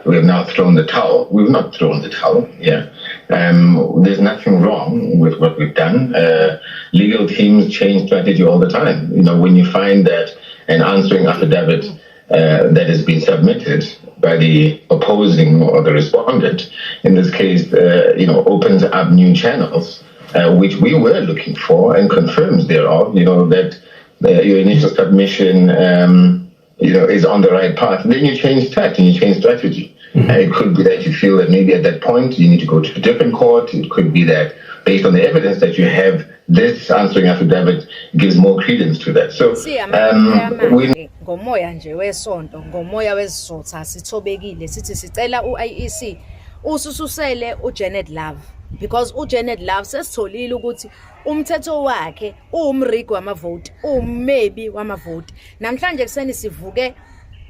now thrown the towel. We've not thrown the towel. Yeah, there's nothing wrong with what we've done. Legal teams change strategy all the time. When you find that an answering affidavit that has been submitted by the opposing or the respondent, in this case, opens up new channels, which we were looking for, and confirms thereof, that your initial submission, is on the right path. Then you change tact and you change strategy. It could be that you feel that maybe at that point you need to go to a different court. It could be that based on the evidence that you have, this answering affidavit gives more credence to that. So, ngomoya nje wesonto, ngomoya wesizotha sithobekile sithi sicela u-IEC usususele uJanet Love, because uJanet Love sesitholile ukuthi umthetho wakhe umrigi wamavoti, ummebi wamavoti. Namhlanje kuseni sivuke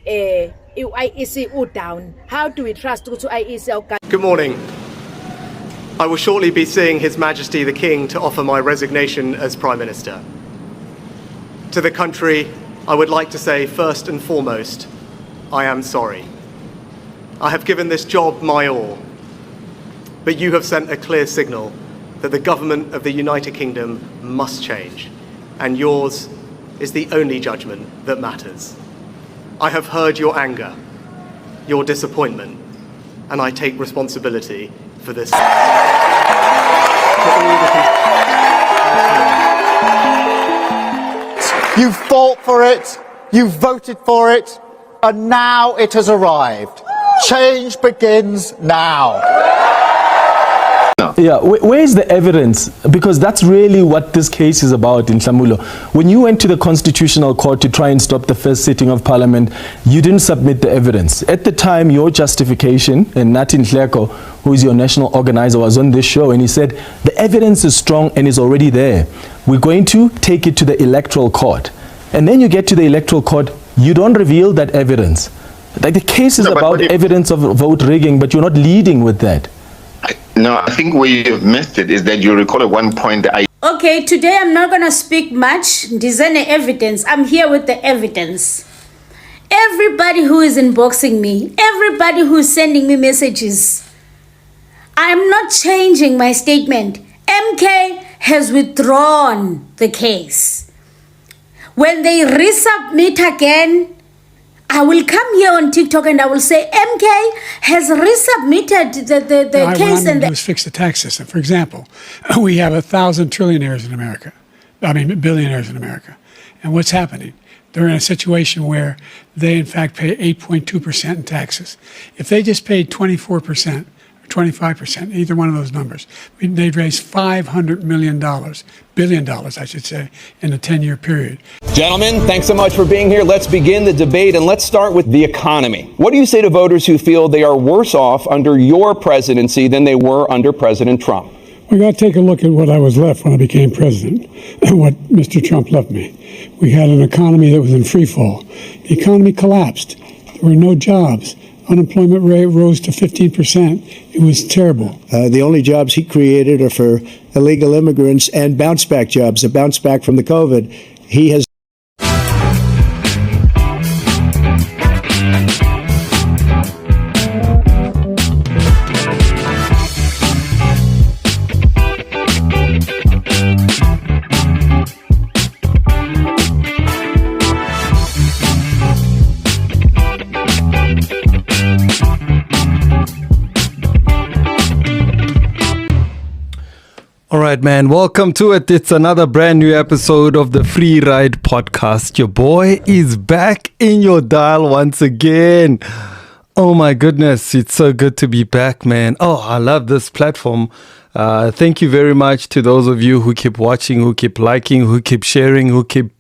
i-IEC down. How do we trust ukuthi u-IEC? Good morning. I will shortly be seeing His Majesty the King to offer my resignation as Prime Minister. To the country, I would like to say first and foremost, I am sorry. I have given this job my all, but you have sent a clear signal that the government of the United Kingdom must change, and yours is the only judgment that matters. I have heard your anger, your disappointment, and I take responsibility for this. You fought for it, you voted for it, and now it has arrived. Change begins now. Yeah, where is the evidence? Because that's really what this case is about in Hlamulo. When you went to the Constitutional Court to try and stop the first sitting of Parliament, you didn't submit the evidence. At the time, your justification, and Natin Hleko, who is your national organizer, was on this show, and he said, the evidence is strong and is already there. We're going to take it to the Electoral Court. And then you get to the Electoral Court, you don't reveal that evidence. Like the case is about evidence of vote rigging, but you're not leading with that. No, I think where you've missed it is that you recall at one point Okay, today I'm not going to speak much. Design evidence. I'm here with the evidence. Everybody who is inboxing me, everybody who is sending me messages, I'm not changing my statement. MK has withdrawn the case. When they resubmit again, I will come here on TikTok and I will say MK has resubmitted the case. And do is fix the tax system. For example, we have 1,000 trillionaires in America. Billionaires in America. And what's happening? They're in a situation where they, in fact, pay 8.2% in taxes. If they just paid 24%, 25%, either one of those numbers, they'd raise $500 billion, I should say, in a 10-year period. Gentlemen, thanks so much for being here. Let's begin the debate, and let's start with the economy. What do you say to voters who feel they are worse off under your presidency than they were under President Trump? We got to take a look at what I was left when I became president and what Mr. Trump left me. We had an economy that was in free fall. The economy collapsed. There were no jobs. Unemployment rate rose to 15%. It was terrible. The only jobs he created are for illegal immigrants and bounce back jobs, a bounce back from the COVID. He has. All right, man. Welcome to it. It's another brand new episode of the Free Ride Podcast. Your boy is back in your dial once again. Oh my goodness. It's so good to be back, man. Oh, I love this platform. Thank you very much to those of you who keep watching, who keep liking, who keep sharing, who keep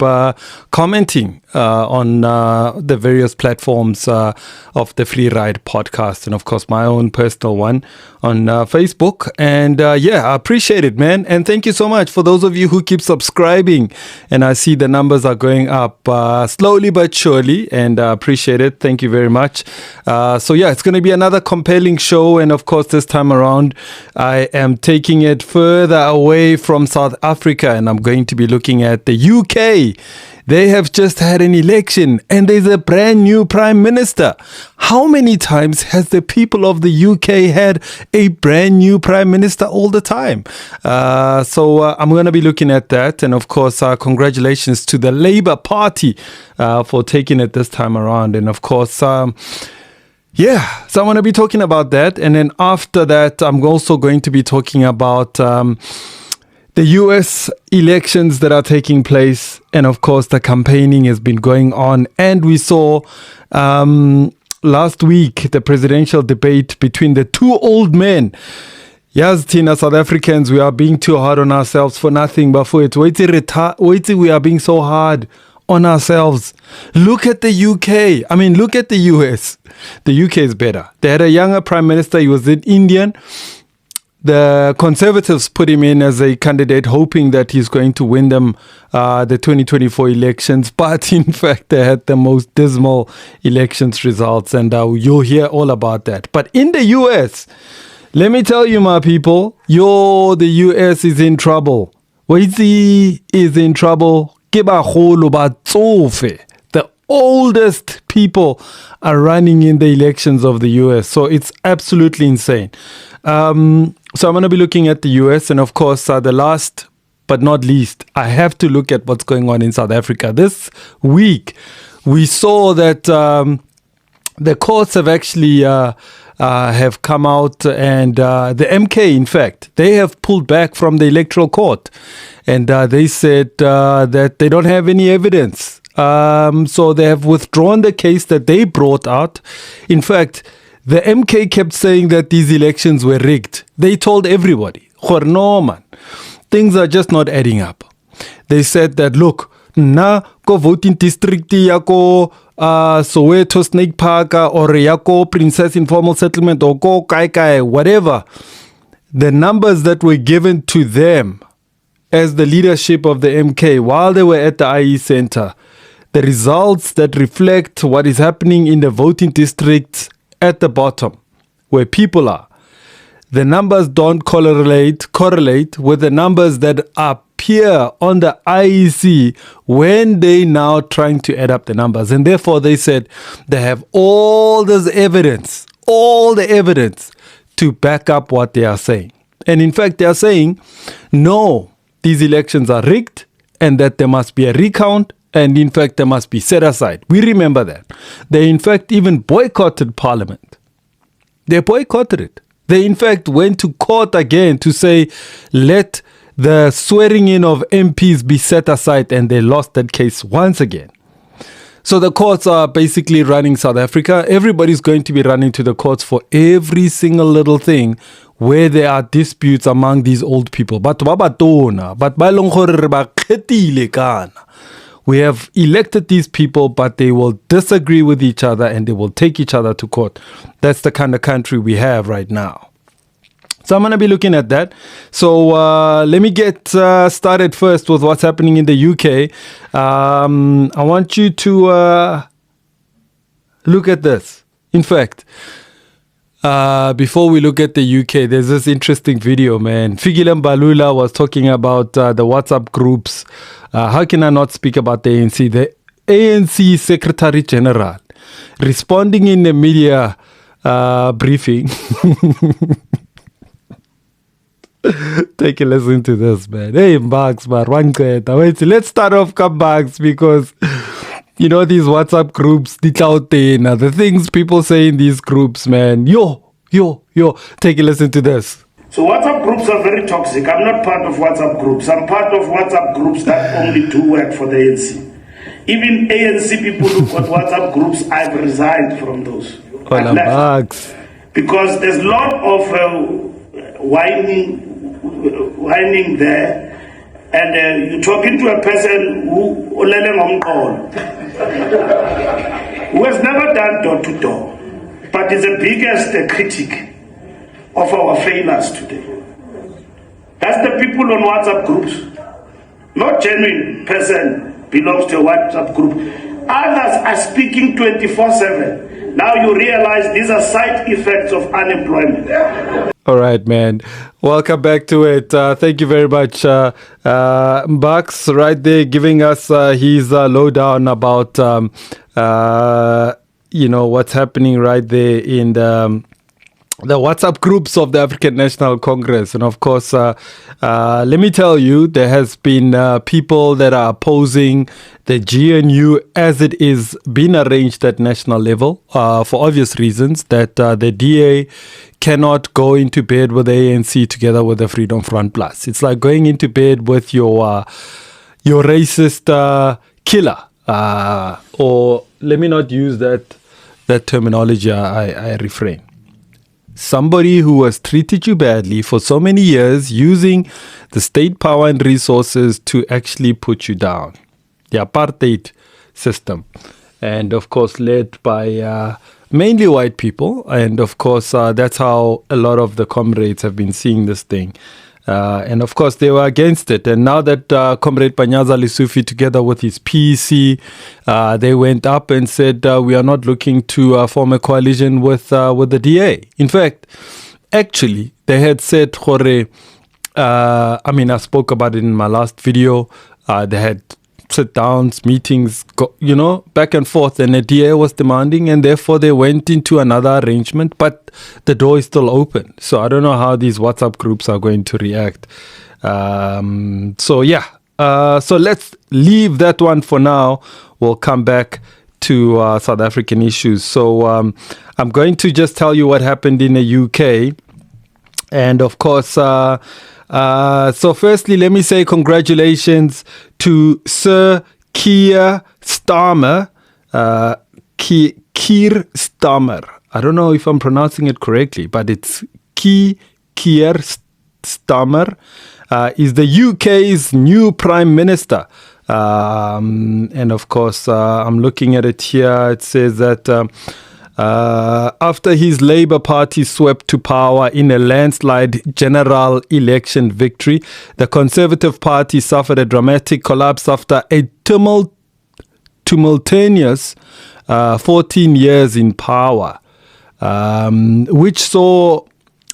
commenting on the various platforms of the Free Ride Podcast, and of course my own personal one on Facebook. And yeah, I appreciate it, man. And thank you so much for those of you who keep subscribing. And I see the numbers are going up slowly but surely, and I appreciate it. Thank you very much. So yeah, it's going to be another compelling show. And of course, this time around, I am taking it further away from South Africa, and I'm going to be looking at the UK. They have just had an election and there's a brand new prime minister. How many times has the people of the UK had a brand new prime minister all the time? So I'm going to be looking at that. And of course, congratulations to the Labour Party for taking it this time around. And of course, so I want to be talking about that. And then after that, I'm also going to be talking about the US elections that are taking place. And of course, the campaigning has been going on. And we saw last week the presidential debate between the two old men. Yes, Tina, South Africans, we are being too hard on ourselves for nothing. But for it, wait till we are being so hard on ourselves. Look at the UK. I mean, look at the US. The UK is better. They had a younger prime minister. He was an Indian. The Conservatives put him in as a candidate, hoping that he's going to win them the 2024 elections. But in fact, they had the most dismal elections results. And you'll hear all about that. But in the US, let me tell you, my people, the US is in trouble. Waitsi is in trouble. The oldest people are running in the elections of the US. So it's absolutely insane. So I'm going to be looking at the US. And of course, the last but not least, I have to look at what's going on in South Africa. This week, we saw that the courts have actually have come out, and the MK, in fact, they have pulled back from the electoral court. And they said that they don't have any evidence. So they have withdrawn the case that they brought out. In fact, the MK kept saying that these elections were rigged. They told everybody, no man, things are just not adding up. They said that, look, na ko voting district yako Soweto Snake Park or yako Princess Informal Settlement or ko kai whatever, the numbers that were given to them as the leadership of the MK while they were at the IE Center, the results that reflect what is happening in the voting districts at the bottom, where people are, the numbers don't correlate with the numbers that appear on the IEC when they now trying to add up the numbers. And therefore, they said they have all the evidence to back up what they are saying. And in fact, they are saying, no, these elections are rigged and that there must be a recount. And in fact, they must be set aside. We remember that. They in fact even boycotted Parliament. They boycotted it. They in fact went to court again to say, let the swearing in of MPs be set aside. And they lost that case once again. So the courts are basically running South Africa. Everybody's going to be running to the courts for every single little thing where there are disputes among these old people. But we have elected these people, but they will disagree with each other and they will take each other to court. That's the kind of country we have right now. So I'm going to be looking at that. So let me get started first with what's happening in the UK. I want you to look at this. In fact, before we look at the UK, there's this interesting video, man. Fikile Mbalula was talking about the WhatsApp groups. How can I not speak about the ANC? The ANC Secretary General responding in the media briefing. Take a listen to this, man. Hey, Max, man. Wait, let's start off, come Max, because you know these WhatsApp groups, the things people say in these groups, man. Yo. Take a listen to this. So WhatsApp groups are very toxic. I'm not part of WhatsApp groups. I'm part of WhatsApp groups that only do work for the ANC. Even ANC people who got WhatsApp groups, I've resigned from those. Because there's a lot of whining there, and you're talking to a person who has never done door-to-door, but is the biggest critic of our failures today. That's the people on WhatsApp groups. Not genuine person belongs to a WhatsApp group. Others are speaking 24/7. Now you realize these are side effects of unemployment. All right, man. Welcome back to it. Thank you very much. Bucks right there giving us his lowdown about, what's happening right there in the WhatsApp groups of the African National Congress. And of course, let me tell you, there has been people that are opposing the GNU as it is being arranged at national level for obvious reasons, that the DA cannot go into bed with the ANC together with the Freedom Front Plus. It's like going into bed with your racist killer. Or let me not use that terminology, I refrain. Somebody who has treated you badly for so many years, using the state power and resources to actually put you down. The apartheid system. And of course, led by mainly white people. And of course, that's how a lot of the comrades have been seeing this thing. And of course, they were against it. And now that Comrade Panyaza Lesufi, together with his PEC, they went up and said, we are not looking to form a coalition with the DA. In fact, actually, they had said, I spoke about it in my last video. They had sit-downs, meetings, back and forth, and the DA was demanding, and therefore they went into another arrangement, but the door is still open. So I don't know how these WhatsApp groups are going to react. So let's leave that one for now. We'll come back to South African issues. So I'm going to just tell you what happened in the UK. And of course, so firstly, let me say congratulations to Sir Keir Starmer. Keir Starmer. I don't know if I'm pronouncing it correctly, but it's Keir Starmer. Is the UK's new Prime Minister. And of course, I'm looking at it here. It says that after his Labour Party swept to power in a landslide general election victory, the Conservative Party suffered a dramatic collapse after a tumultuous 14 years in power, which saw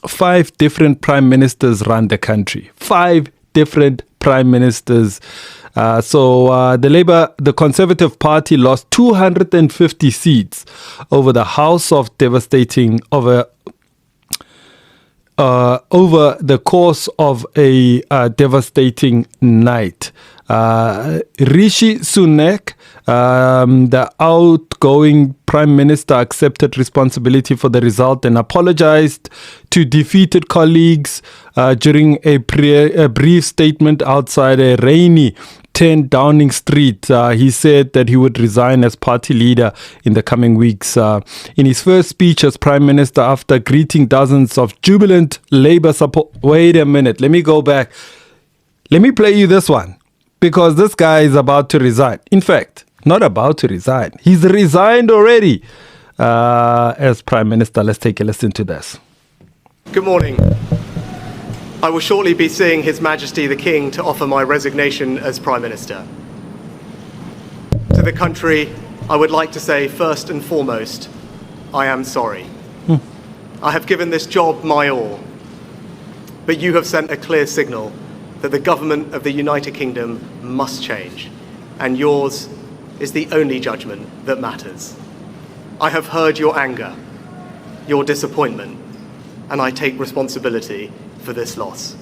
5 different prime ministers run the country. 5 different prime ministers. The Conservative Party lost 250 seats over the course of a devastating night. Rishi Sunak, the outgoing Prime Minister, accepted responsibility for the result and apologized to defeated colleagues during a brief statement outside a rainy 10 Downing Street. He said that he would resign as party leader in the coming weeks. In his first speech as Prime Minister, after greeting dozens of jubilant Labour support... Wait a minute, let me go back. Let me play you this one, because this guy is about to resign. In fact, not about to resign. He's resigned already as Prime Minister. Let's take a listen to this. Good morning. I will shortly be seeing His Majesty the King to offer my resignation as Prime Minister. To the country, I would like to say first and foremost, I am sorry. I have given this job my all, but you have sent a clear signal that the government of the United Kingdom must change, and yours is the only judgment that matters. I have heard your anger, your disappointment, and I take responsibility for this loss.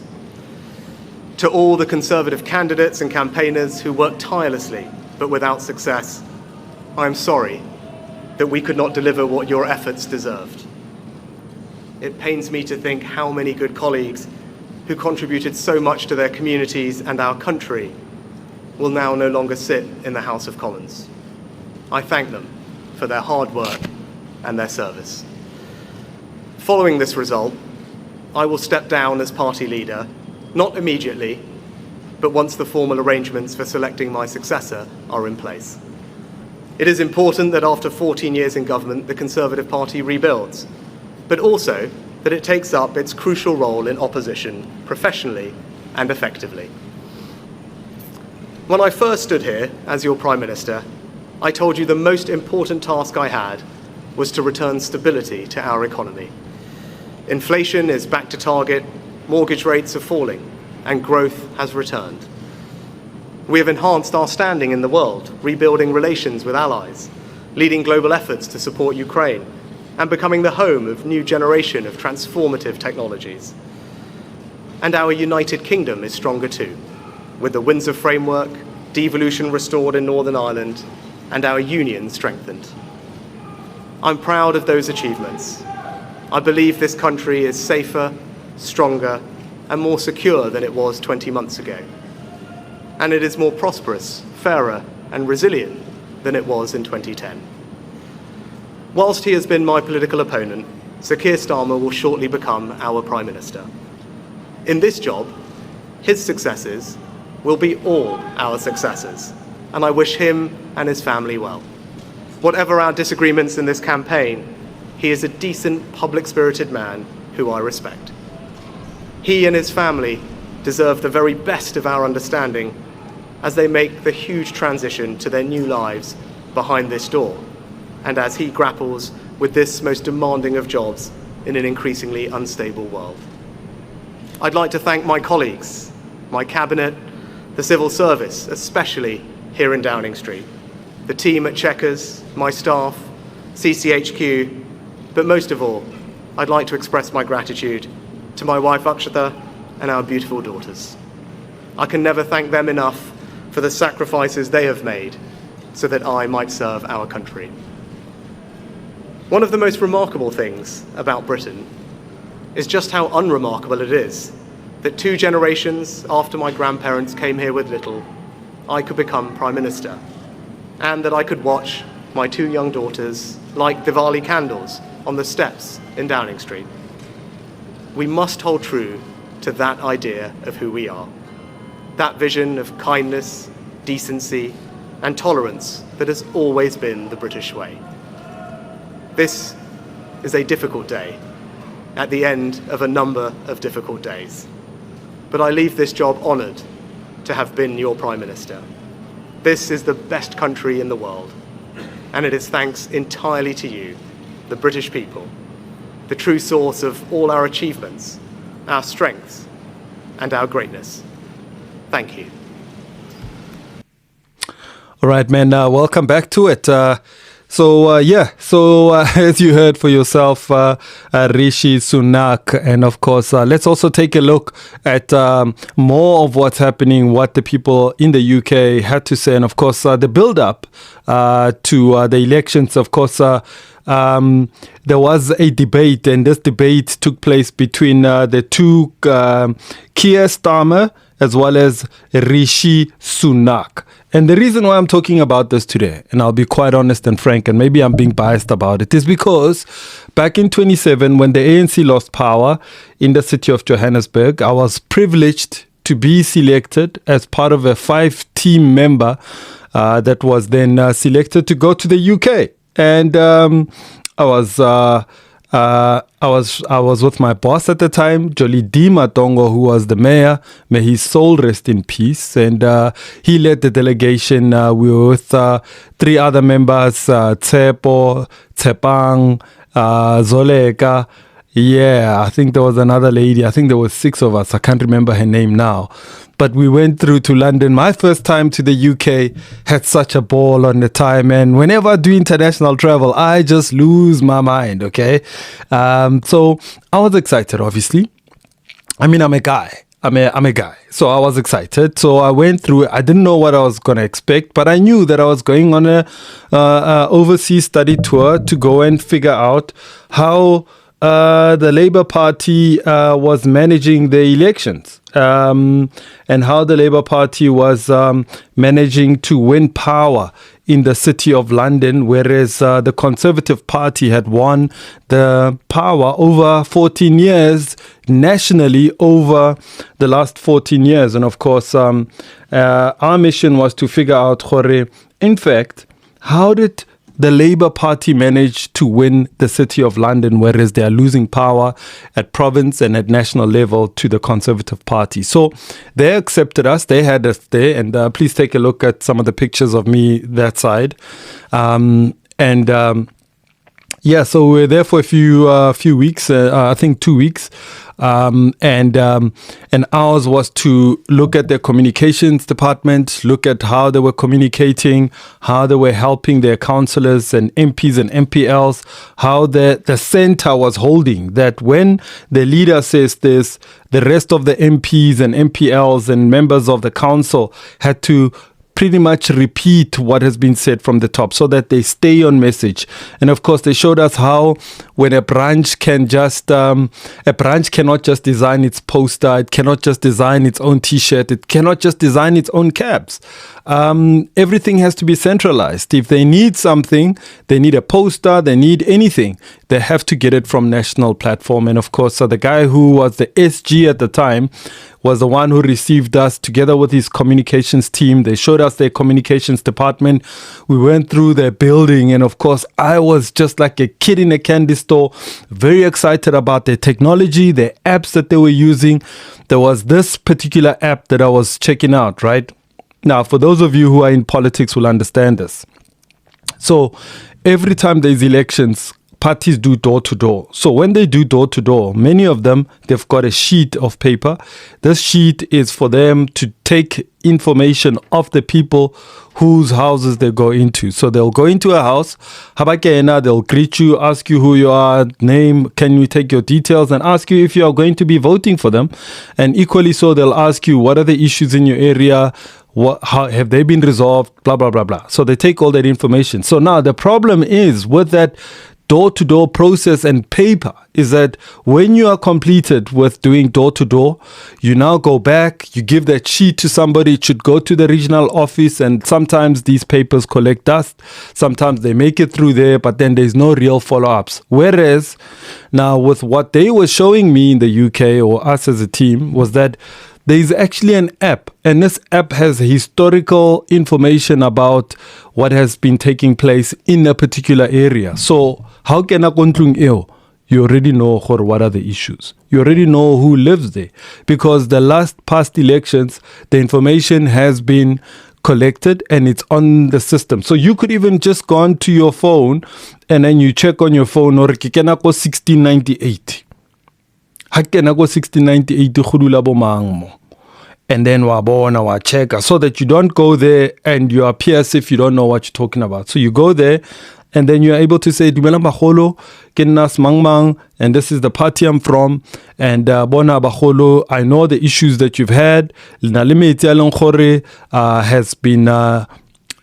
To all the Conservative candidates and campaigners who worked tirelessly but without success, I am sorry that we could not deliver what your efforts deserved. It pains me to think how many good colleagues who contributed so much to their communities and our country will now no longer sit in the House of Commons. I thank them for their hard work and their service. Following this result, I will step down as party leader, not immediately, but once the formal arrangements for selecting my successor are in place. It is important that after 14 years in government, the Conservative Party rebuilds, but also that it takes up its crucial role in opposition professionally and effectively. When I first stood here as your Prime Minister, I told you the most important task I had was to return stability to our economy. Inflation is back to target, mortgage rates are falling, and growth has returned. We have enhanced our standing in the world, rebuilding relations with allies, leading global efforts to support Ukraine, and becoming the home of a new generation of transformative technologies. And our United Kingdom is stronger too, with the Windsor Framework, devolution restored in Northern Ireland, and our union strengthened. I'm proud of those achievements. I believe this country is safer, stronger, and more secure than it was 20 months ago. And it is more prosperous, fairer, and resilient than it was in 2010. Whilst he has been my political opponent, Sir Keir Starmer will shortly become our Prime Minister. In this job, his successes will be all our successes, and I wish him and his family well. Whatever our disagreements in this campaign, he is a decent, public-spirited man who I respect. He and his family deserve the very best of our understanding as they make the huge transition to their new lives behind this door, and as he grapples with this most demanding of jobs in an increasingly unstable world. I'd like to thank my colleagues, my cabinet, the civil service, especially here in Downing Street, the team at Chequers, my staff, CCHQ, but most of all, I'd like to express my gratitude to my wife Akshata and our beautiful daughters. I can never thank them enough for the sacrifices they have made so that I might serve our country. One of the most remarkable things about Britain is just how unremarkable it is that 2 generations after my grandparents came here with little, I could become Prime Minister, and that I could watch my 2 young daughters light Diwali candles on the steps in Downing Street. We must hold true to that idea of who we are, that vision of kindness, decency, and tolerance that has always been the British way. This is a difficult day, at the end of a number of difficult days. But I leave this job honoured to have been your Prime Minister. This is the best country in the world, and it is thanks entirely to you, the British people, the true source of all our achievements, our strengths, and our greatness. Thank you. All right, man. Welcome back to it. So as you heard for yourself, Rishi Sunak, and of course, let's also take a look at more of what's happening, what the people in the UK had to say, and of course, the build-up to the elections. Of course, there was a debate, and this debate took place between the 2 Keir Starmer as well as Rishi Sunak. And the reason why I'm talking about this today, and I'll be quite honest and frank, and maybe I'm being biased about it, is because back in 2007, when the ANC lost power in the city of Johannesburg, I was privileged to be selected as part of a 5-team member that was then selected to go to the UK. And I was with my boss at the time, Jolie D. Matongo, who was the mayor. May his soul rest in peace. And he led the delegation. We were with 3 other members, Tsepo, Tsepang, Zoleka. Yeah, I think there was another lady. I think there was 6 of us. I can't remember her name now. But we went through to London. My first time to the UK, had such a ball on the time. And whenever I do international travel, I just lose my mind, okay? So I was excited, obviously. I mean, I'm a guy. I'm a guy. So I was excited. So I went through it. I didn't know what I was going to expect, but I knew that I was going on a overseas study tour to go and figure out how the Labour Party was managing the elections, and how the Labour Party was managing to win power in the city of London, whereas the Conservative Party had won the power over 14 years nationally over the last 14 years. And of course, our mission was to figure out, in fact, how did the Labour Party managed to win the city of London, whereas they are losing power at province and at national level to the Conservative Party. So they accepted us. They had us there. And please take a look at some of the pictures of me that side. Yeah, so we're there for a few weeks, I think 2 weeks. And ours was to look at their communications department, look at how they were communicating, how they were helping their councillors and MPs and MPLs, how the center was holding that when the leader says this, the rest of the MPs and MPLs and members of the council had to pretty much repeat what has been said from the top so that they stay on message. And of course, they showed us how when a branch cannot just design its poster, it cannot just design its own t-shirt, it cannot just design its own caps. Everything has to be centralized. If they need something, they need a poster, they need anything, they have to get it from national platform. And of course, so the guy who was the SG at the time was the one who received us together with his communications team. They showed us their communications department. We went through their building, and of course, I was just like a kid in a candy store, very excited about their technology, their apps that they were using. There was this particular app that I was checking out, right? Now, for those of you who are in politics will understand this. So every time there's elections, parties do door-to-door. So when they do door-to-door, many of them, they've got a sheet of paper. This sheet is for them to take information of the people whose houses they go into. So they'll go into a house, they'll greet you, ask you who you are, name, can we take your details, and ask you if you are going to be voting for them. And equally so, they'll ask you what are the issues in your area, how have they been resolved, blah, blah, blah, blah. So they take all that information. So now the problem is with that door-to-door process and paper is that when you are completed with doing door-to-door, you now go back, you give that sheet to somebody, it should go to the regional office, and sometimes these papers collect dust, sometimes they make it through there, but then there's no real follow-ups. Whereas now with what they were showing me in the UK, or us as a team, was that there's actually an app, and this app has historical information about what has been taking place in a particular area. So how can I control you? You already know what are the issues. You already know who lives there, because the past elections, the information has been collected and it's on the system. So you could even just go onto your phone and then you check on your phone, or 1698. And then wabona check, so that you don't go there and you appear as if you don't know what you're talking about. So you go there and then you're able to say, Dumela Baholo, Kennas Mangmang, and this is the party I'm from, and Bona Baholo, I know the issues that you've had. Has been,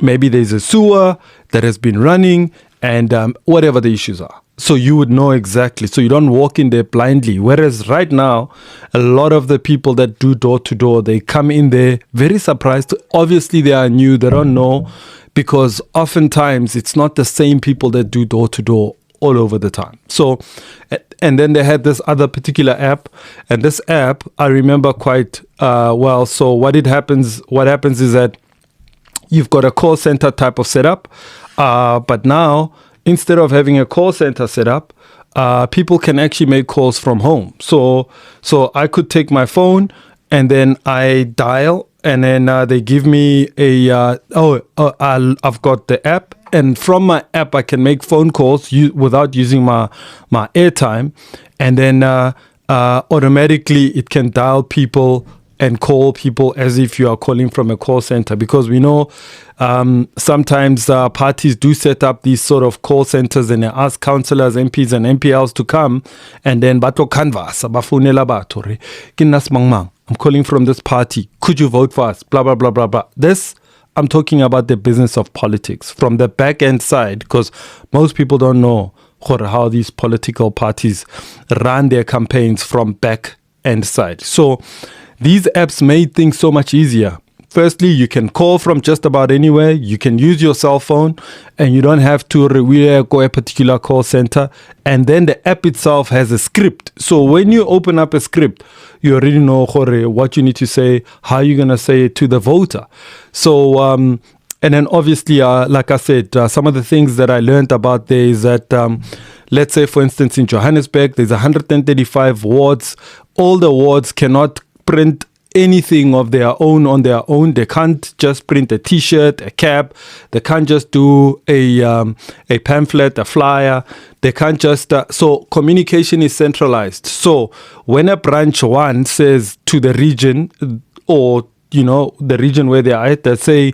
maybe there's a sewer that has been running, and whatever the issues are. So you would know exactly. So you don't walk in there blindly. Whereas right now, a lot of the people that do door-to-door, they come in there very surprised. Obviously, they are new. They don't know, because oftentimes it's not the same people that do door-to-door all over the time. So, and then they had this other particular app. And this app, I remember quite well. So what happens is that you've got a call center type of setup. But now, instead of having a call center set up, people can actually make calls from home. So I could take my phone and then I dial, and then they give me I've got the app, and from my app I can make phone calls without using my airtime, and then automatically it can dial people and call people as if you are calling from a call center, because we know sometimes parties do set up these sort of call centers and they ask councillors, MPs and MPLs to come, and then bato canvas, bafunela batore, kinnas mangmang, I'm calling from this party, could you vote for us, blah, blah, blah, blah, blah. This, I'm talking about the business of politics from the back end side, because most people don't know how these political parties run their campaigns from back end side. So these apps made things so much easier. Firstly, you can call from just about anywhere. You can use your cell phone, and you don't have to go a particular call center. And then the app itself has a script. So when you open up a script, you already know what you need to say, how you're going to say it to the voter. So, and then obviously, like I said, some of the things that I learned about there is that, let's say, for instance, in Johannesburg, there's 135 wards. All the wards cannot print anything of their own on their own. They can't just print a T-shirt, a cap. They can't just do a pamphlet, a flyer. They can't just so communication is centralized. So when a branch one says to the region, or the region where they are at, they say,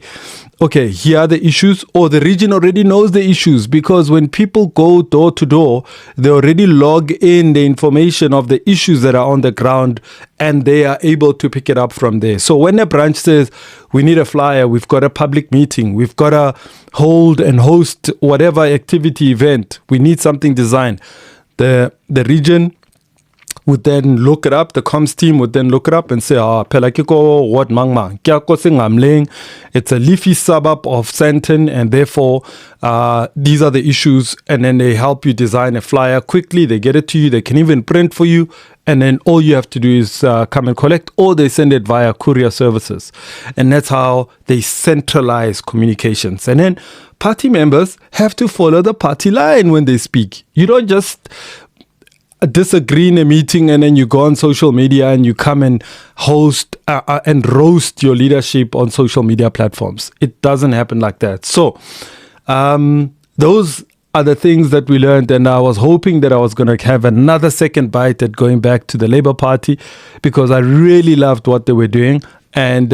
okay, here are the issues, or the region already knows the issues, because when people go door to door, they already log in the information of the issues that are on the ground, and they are able to pick it up from there. So when a branch says, we need a flyer, we've got a public meeting, we've got to hold and host whatever activity event, we need something designed, the region would then look it up, the comms team would then look it up and say, Pelakiko, what mangma? It's a leafy suburb of Sandton, and therefore these are the issues. And then they help you design a flyer quickly. They get it to you. They can even print for you. And then all you have to do is come and collect, or they send it via courier services. And that's how they centralize communications. And then party members have to follow the party line when they speak. You don't just disagree in a meeting and then you go on social media and you come and host and roast your leadership on social media platforms. It doesn't happen like that. So those are the things that we learned, and I was hoping that I was going to have another second bite at going back to the Labour Party, because I really loved what they were doing, and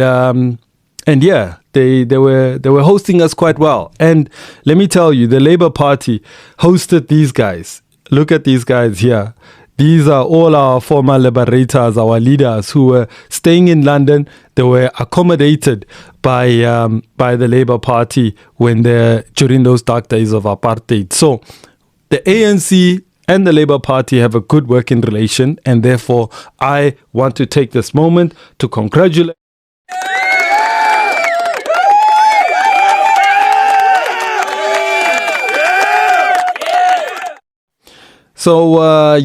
yeah, they were hosting us quite well. And let me tell you, the Labour Party hosted these guys. Look at these guys here. These are all our former liberators, our leaders who were staying in London. They were accommodated by the Labour Party during those dark days of apartheid. So the ANC and the Labour Party have a good working relation, and therefore I want to take this moment to congratulate. So,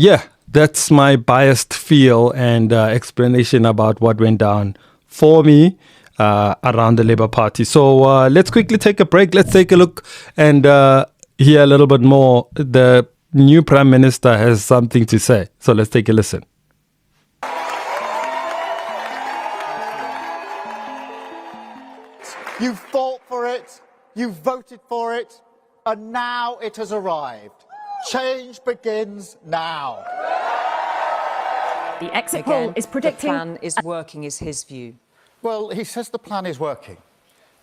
that's my biased feel and explanation about what went down for me around the Labour Party. So, let's quickly take a break. Let's take a look and hear a little bit more. The new Prime Minister has something to say. So, let's take a listen. You fought for it, you voted for it, and now it has arrived. Change begins now. The exit poll is predicting the plan is working, is his view. Well, he says the plan is working.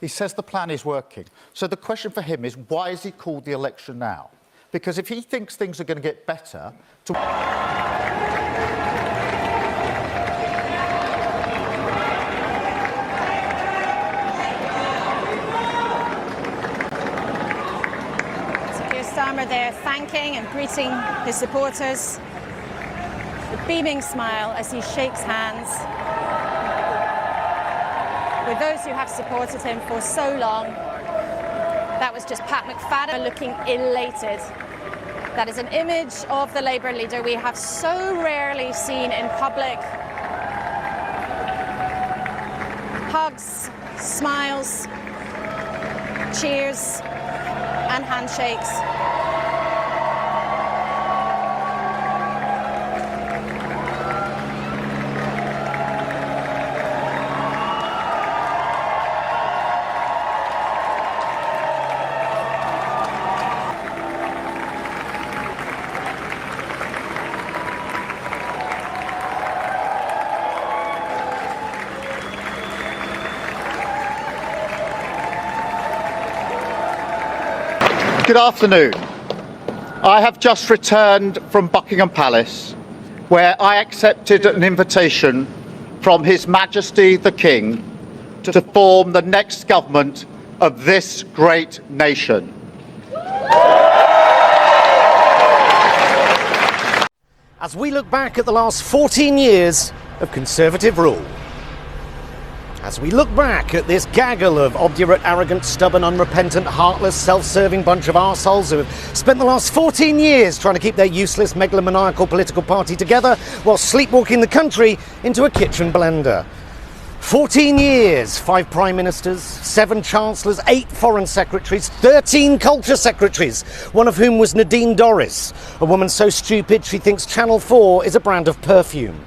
He says the plan is working. So the question for him is, why has he called the election now? Because if he thinks things are going to get better... Starmer there thanking and greeting his supporters, a beaming smile as he shakes hands with those who have supported him for so long. That was just Pat McFadden looking elated. That is an image of the Labour leader we have so rarely seen in public. Hugs, smiles, cheers and handshakes. Good afternoon. I have just returned from Buckingham Palace, where I accepted an invitation from His Majesty the King to form the next government of this great nation. As we look back at the last 14 years of Conservative rule, as we look back at this gaggle of obdurate, arrogant, stubborn, unrepentant, heartless, self-serving bunch of arseholes who have spent the last 14 years trying to keep their useless, megalomaniacal political party together while sleepwalking the country into a kitchen blender. 14 years, 5 prime ministers, 7 chancellors, 8 foreign secretaries, 13 culture secretaries, one of whom was Nadine Dorries, a woman so stupid she thinks Channel 4 is a brand of perfume.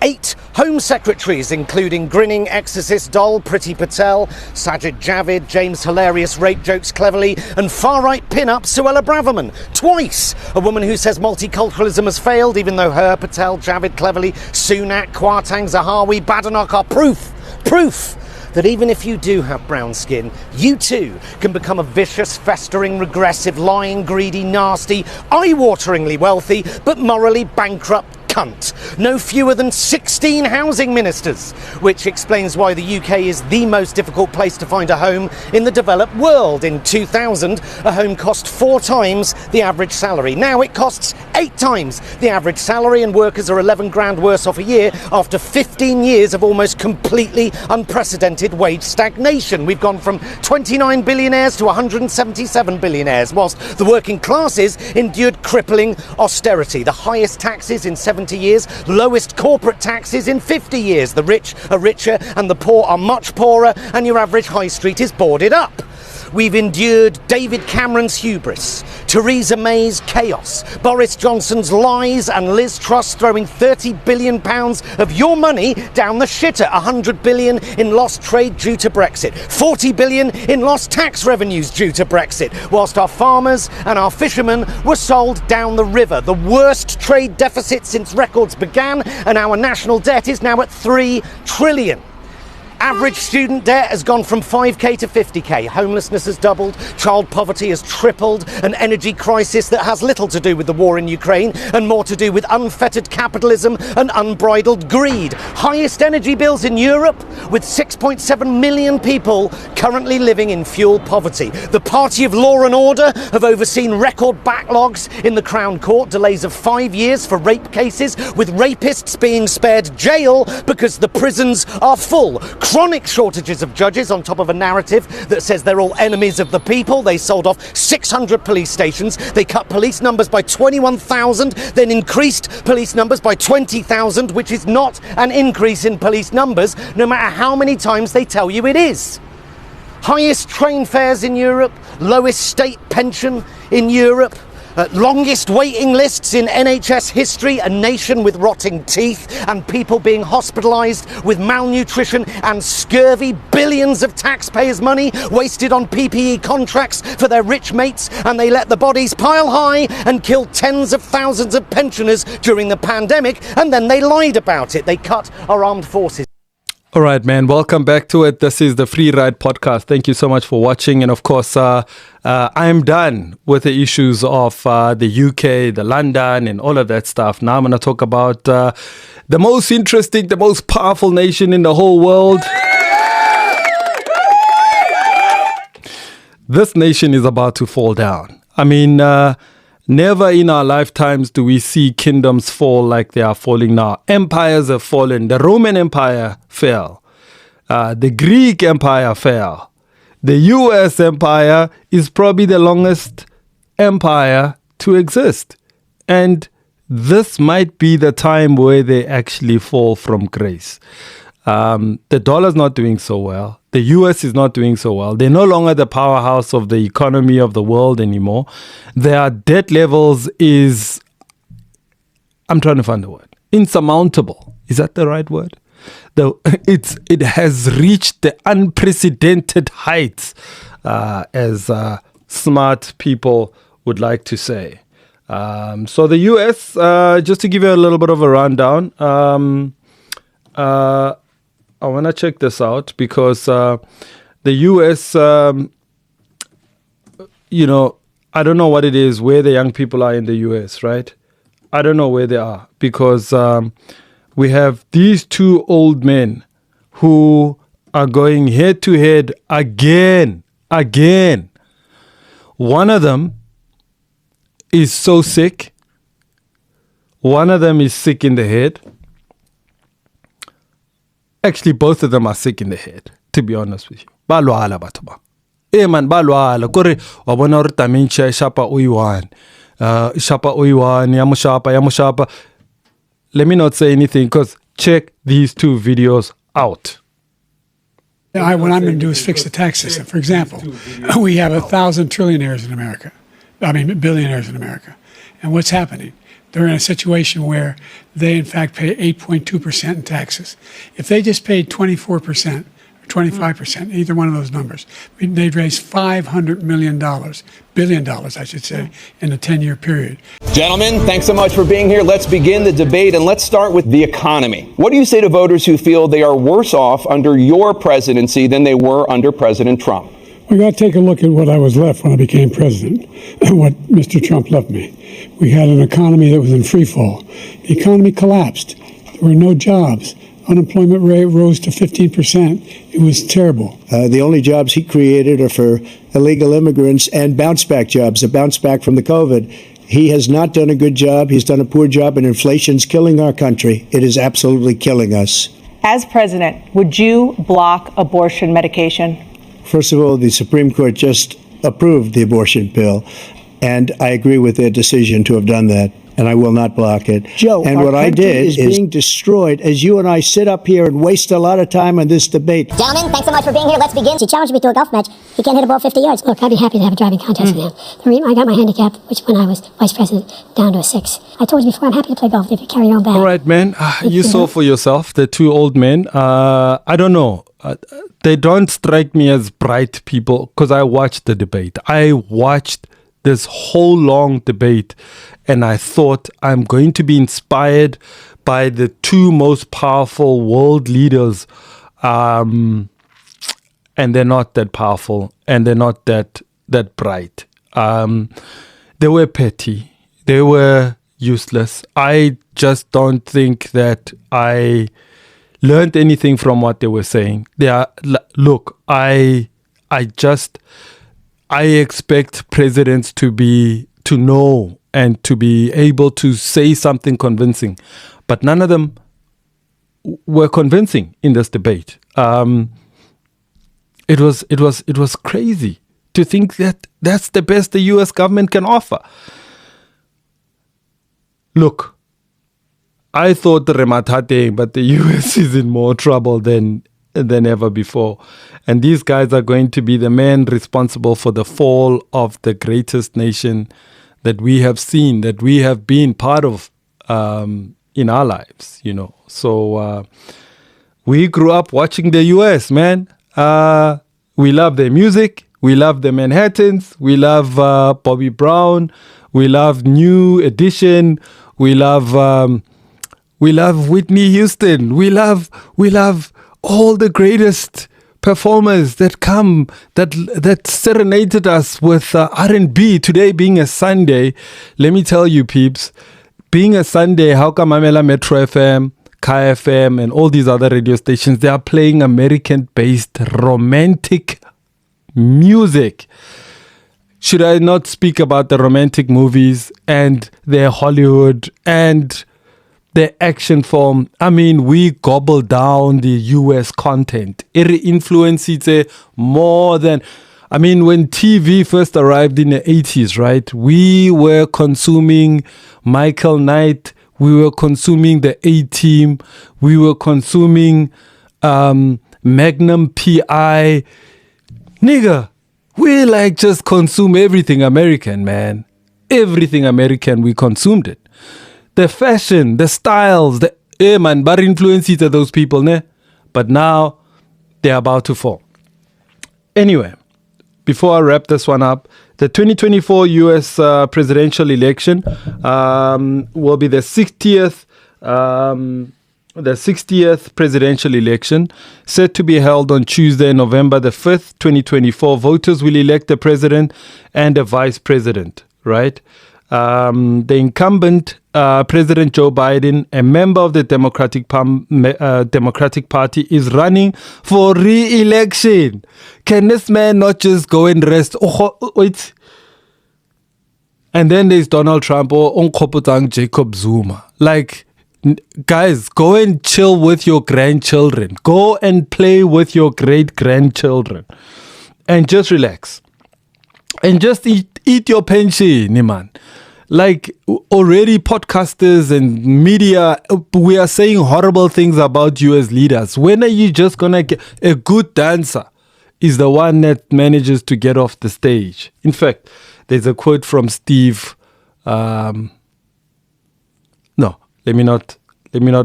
8 Home Secretaries, including grinning exorcist doll Priti Patel, Sajid Javid, James Hilarious Rape Jokes Cleverly, and far-right pin-up Suella Braverman. Twice! A woman who says multiculturalism has failed, even though her, Patel, Javid Cleverly, Sunak, Kwarteng, Zahawi, Badenoch are proof that even if you do have brown skin, you too can become a vicious, festering, regressive, lying, greedy, nasty, eye-wateringly wealthy, but morally bankrupt cunt. No fewer than 16 housing ministers, which explains why the UK is the most difficult place to find a home in the developed world. In 2000, a home cost 4 times the average salary. Now it costs 8 times the average salary, and workers are 11 grand worse off a year after 15 years of almost completely unprecedented wage stagnation. We've gone from 29 billionaires to 177 billionaires, whilst the working classes endured crippling austerity. The highest taxes in 70 years, lowest corporate taxes in 50 years. The rich are richer and the poor are much poorer, and your average high street is boarded up. We've endured David Cameron's hubris, Theresa May's chaos, Boris Johnson's lies, and Liz Truss throwing £30 billion of your money down the shitter. 100 billion in lost trade due to Brexit, 40 billion in lost tax revenues due to Brexit, whilst our farmers and our fishermen were sold down the river. The worst trade deficit since records began, and our national debt is now at 3 trillion. Average student debt has gone from 5k to 50k. Homelessness has doubled, child poverty has tripled, an energy crisis that has little to do with the war in Ukraine and more to do with unfettered capitalism and unbridled greed. Highest energy bills in Europe, with 6.7 million people currently living in fuel poverty. The party of law and order have overseen record backlogs in the Crown Court, delays of 5 years for rape cases, with rapists being spared jail because the prisons are full. Chronic shortages of judges, on top of a narrative that says they're all enemies of the people. They sold off 600 police stations. They cut police numbers by 21,000, then increased police numbers by 20,000, which is not an increase in police numbers, no matter how many times they tell you it is. Highest train fares in Europe, lowest state pension in Europe, longest waiting lists in NHS history, a nation with rotting teeth and people being hospitalised with malnutrition and scurvy, billions of taxpayers' money wasted on PPE contracts for their rich mates, and they let the bodies pile high and kill tens of thousands of pensioners during the pandemic, and then they lied about it. They cut our armed forces. All right, man. Welcome back to it. This is the Free Ride Podcast. Thank you so much for watching. And of course, I'm done with the issues of the UK, the London, and all of that stuff. Now I'm going to talk about the most interesting, the most powerful nation in the whole world. This nation is about to fall down. I mean, never in our lifetimes do we see kingdoms fall like they are falling now. Empires have fallen. The Roman Empire fell. The Greek Empire fell. The US Empire is probably the longest empire to exist. And this might be the time where they actually fall from grace. The dollar's not doing so well. The US is not doing so well. They're no longer the powerhouse of the economy of the world anymore. Their debt levels is, I'm trying to find the word, insurmountable. Is that the right word? It has reached the unprecedented heights, as smart people would like to say. So the US, just to give you a little bit of a rundown, I want to check this out because the US, I don't know what it is, where the young people are in the US, right? I don't know where they are because we have these 2 old men who are going head to head again. One of them is so sick. One of them is sick in the head. Actually, both of them are sick in the head, to be honest with you. Balwala batho ba. Man, balwala. Kore, wabona uri dementia shapa uiwan. Shapa uiwan, yamushapa. Let me not say anything, because check these 2 videos out. What I'm going to do is fix the tax system. For example, we have 1,000 trillionaires in America. Billionaires in America. And what's happening? they're in a situation where they, in fact, pay 8.2% in taxes. If they just paid 24% or 25%, either one of those numbers, they'd raise $500 billion, I should say, in a 10-year period. Gentlemen, thanks so much for being here. Let's begin the debate, and let's start with the economy. What do you say to voters who feel they are worse off under your presidency than they were under President Trump? We got to take a look at what I was left when I became president and what Mr. Trump left me. We had an economy that was in free fall. The economy collapsed. There were no jobs. Unemployment rate rose to 15%. It was terrible. The only jobs he created are for illegal immigrants and bounce back jobs, a bounce back from the COVID. He has not done a good job. He's done a poor job, and inflation's killing our country. It is absolutely killing us. As president, would you block abortion medication? First of all, the Supreme Court just approved the abortion pill, and I agree with their decision to have done that, and I will not block it. Joe, and our what I country did is is being destroyed as you and I sit up here and waste a lot of time on this debate. Gentlemen, thanks so much for being here. Let's begin. He challenged me to a golf match. He can't hit a ball 50 yards. Look, I'd be happy to have a driving contest with him. I got my handicap, which when I was vice president, down to a 6. I told you before, I'm happy to play golf if you carry your own bag. All right, man. You saw for yourself, the two old men. I don't know. They don't strike me as bright people because I watched the debate. I watched this whole long debate and I thought I'm going to be inspired by the two most powerful world leaders. And they're not that powerful and they're not that bright. They were petty. They were useless. I just don't think that I learned anything from what they were saying. Look, I expect presidents to know and to be able to say something convincing, but none of them were convincing in this debate. It was crazy to think that that's the best the U.S. government can offer. Look, I thought the rematate, but the U.S. is in more trouble than ever before. And these guys are going to be the men responsible for the fall of the greatest nation that we have seen, that we have been part of in our lives, you know. So we grew up watching the U.S., man. We love their music. We love the Manhattans. We love Bobby Brown. We love New Edition. We love Whitney Houston. We love all the greatest performers that come that serenaded us with R&B. Today being a Sunday, let me tell you, peeps, being a Sunday, how come Mamela Metro FM, Kai FM, and all these other radio stations, they are playing American-based romantic music? Should I not speak about the romantic movies and their Hollywood and the action film? I mean, we gobble down the US content. It influences more than... I mean, when TV first arrived in the 80s, right? We were consuming Michael Knight. We were consuming the A-Team. We were consuming Magnum P.I. Nigga, we like just consume everything American, man. Everything American, we consumed it. The fashion, the styles, man, but influences of those people, ne? But now they're about to fall. Anyway, before I wrap this one up, the 2024 U.S. presidential election will be the 60th presidential election, set to be held on Tuesday, November the 5th, 2024. Voters will elect a president and a vice president, right? The incumbent President Joe Biden, a member of the Democratic Party, is running for re-election. Can this man not just go and rest? Wait. And then there's Donald Trump or Onkopotang Jacob Zuma. Like, guys, go and chill with your grandchildren. Go and play with your great-grandchildren. And just relax. And just eat your pension, man. Like, already podcasters and media, we are saying horrible things about you as leaders. When are you just going to get... A good dancer is the one that manages to get off the stage. In fact, there's a quote from Steve Let me not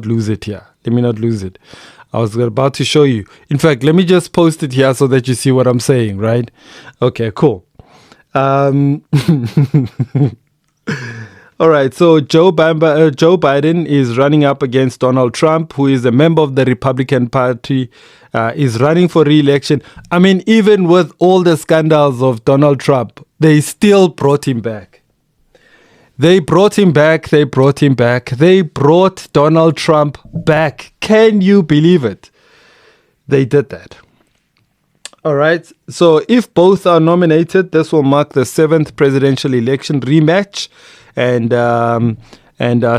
lose it here. Let me not lose it. I was about to show you. In fact, let me just post it here so that you see what I'm saying, right? Okay, cool. All right, so Joe Biden is running up against Donald Trump, who is a member of the Republican Party, is running for re-election. I mean, even with all the scandals of Donald Trump, they still brought him back. They brought him back. They brought him back. They brought Donald Trump back. Can you believe it? They did that. All right. So if both are nominated, this will mark the 7th presidential election rematch. And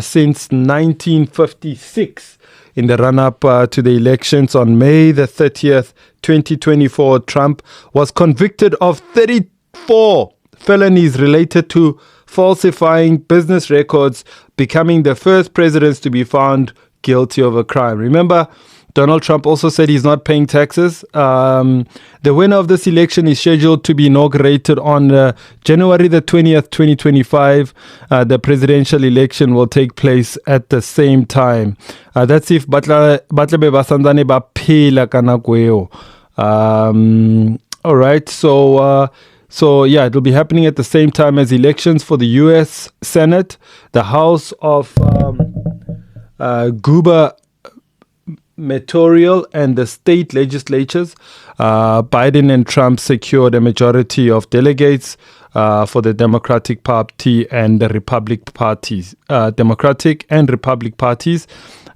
since 1956, in the run-up to the elections on May the 30th, 2024, Trump was convicted of 34 felonies related to falsifying business records, becoming the first president to be found guilty of a crime. Remember, Donald Trump also said he's not paying taxes. The winner of this election is scheduled to be inaugurated on January the 20th, 2025. The presidential election will take place at the same time. That's if Batla be basandane ba phela ka nako eo. All right, so yeah, it'll be happening at the same time as elections for the U.S. Senate, the House of gubernatorial and the state legislatures. Biden and Trump secured a majority of delegates for the Democratic Party and the Republican parties, Democratic and Republican parties,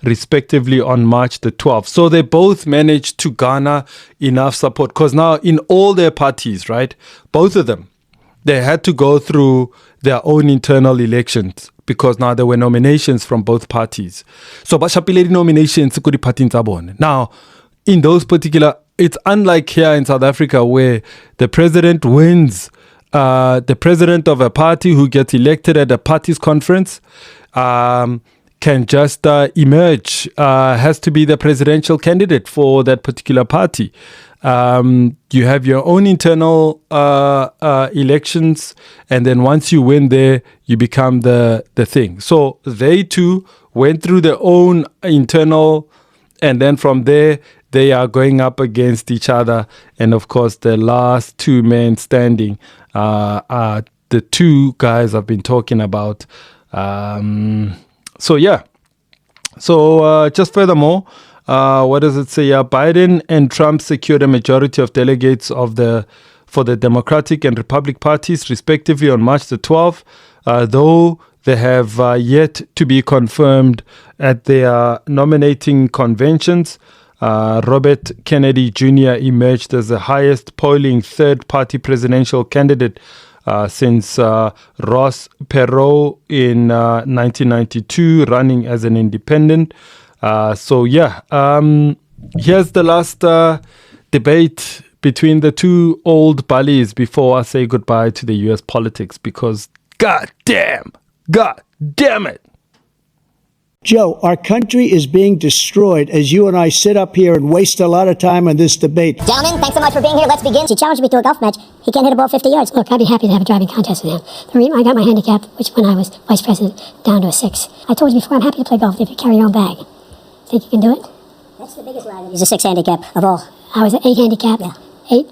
respectively, on March the 12th. So they both managed to garner enough support, because now in all their parties, right, both of them, they had to go through their own internal elections, because now there were nominations from both parties. So bashapiledi nominations kuri party ntsabone. Now, in those particular, it's unlike here in South Africa where the president wins, the president of a party who gets elected at a party's conference can just emerge, has to be the presidential candidate for that particular party. You have your own internal elections, and then once you win there, you become the thing. So they too went through their own internal, and then from there, they are going up against each other. And of course, the last two men standing are the two guys I've been talking about. So yeah. So just furthermore, what does it say? Biden and Trump secured a majority of delegates for the Democratic and Republican parties, respectively, on March the 12th, though they have yet to be confirmed at their nominating conventions. Robert Kennedy Jr. emerged as the highest polling third-party presidential candidate since Ross Perot in 1992, running as an independent. So yeah, here's the last debate between the two old bullies before I say goodbye to the US politics, because God damn it. Joe, our country is being destroyed as you and I sit up here and waste a lot of time on this debate. Gentlemen, thanks so much for being here. Let's begin. He challenged me to a golf match. He can't hit a ball 50 yards. Look, I'd be happy to have a driving contest with him. I got my handicap, which when I was vice president, down to a 6. I told you before, I'm happy to play golf if you carry your own bag. Think you can do it? That's the biggest lie. He's a 6 handicap of all. I was an 8 handicap. Yeah. 8?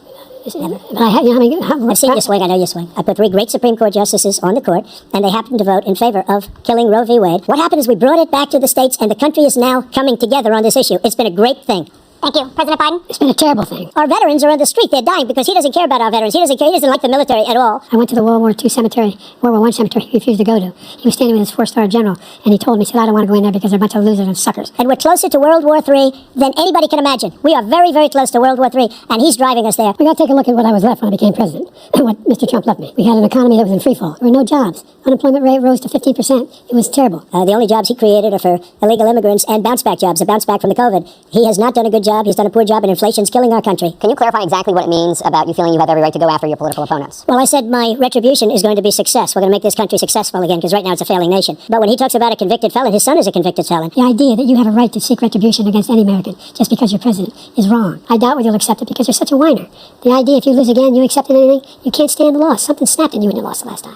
Never. But I've seen you swing. I know you swing. I put 3 great Supreme Court justices on the court, and they happened to vote in favor of killing Roe v. Wade. What happened is we brought it back to the states, and the country is now coming together on this issue. It's been a great thing. Thank you, President Biden. It's been a terrible thing. Our veterans are on the street. They're dying because he doesn't care about our veterans. He doesn't like the military at all. I went to the World War II cemetery, World War I cemetery he refused to go to. He was standing with his 4-star general, and he told me, he said, I don't want to go in there because they're a bunch of losers and suckers. And we're closer to World War III than anybody can imagine. We are very, very close to World War III, and he's driving us there. We got to take a look at what I was left when I became president, and what Mr. Trump left me. We had an economy that was in free fall. There were no jobs. Unemployment rate rose to 15%. It was terrible. The only jobs he created are for illegal immigrants and bounce-back jobs, the bounce-back from the COVID. He has not done a good job. He's done a poor job, and inflation's killing our country. Can you clarify exactly what it means about you feeling you have every right to go after your political opponents? Well, I said my retribution is going to be success. We're going to make this country successful again, because right now it's a failing nation. But when he talks about a convicted felon, his son is a convicted felon. The idea that you have a right to seek retribution against any American just because you're president is wrong. I doubt whether you'll accept it because you're such a whiner. The idea if you lose again, you accept anything, you can't stand the loss. Something snapped in you when you lost the last time.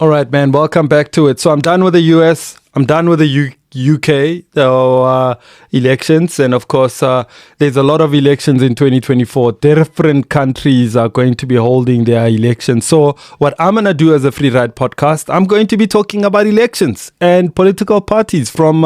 All right, man. Welcome back to it. So I'm done with the US. I'm done with the UK elections. And of course, there's a lot of elections in 2024. Different countries are going to be holding their elections. So what I'm going to do as a Free Ride podcast, I'm going to be talking about elections and political parties from